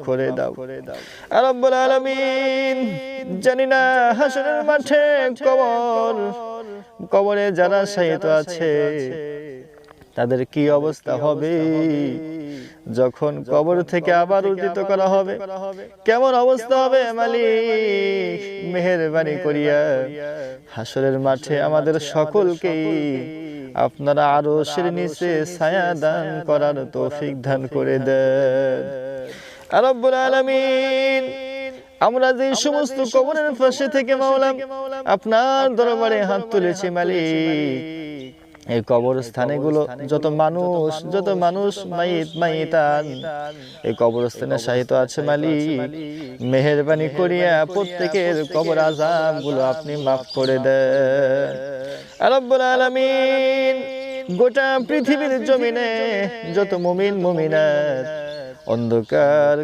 করে দাও। রব্বুল আলামিন, জানি না হাসরের মাঠে কবরে যারা শায়িত আছে তাদের কি অবস্থা হবে, যখন কবর থেকে আবার উত্থিত করা হবে কেমন অবস্থা হবে। মালিক, মেহেরবানি করিয়া হাসরের মাঠে আমাদের সকলকেই আপনারা আরশের নিচে ছায়া দান করার তৌফিক দান করে দেন। রব্বুল আলামিন, আমরা যে সমস্ত কবরের পাশে থেকে মাওলা আপনার দরবারে হাত তুলেছি মালিক, এই কবরস্থানে গুলো যত মানুষ মাইতান এই কবরস্থানে শায়িত আছে মালিক, মেহেরবানি করিয়া প্রত্যেকের কবর আযাব গুলো আপনি মাফ করে দেন। রব্বুল আলামিন, গোটা পৃথিবীর জমিনে যত মুমিন মুমিনাত অন্ধকার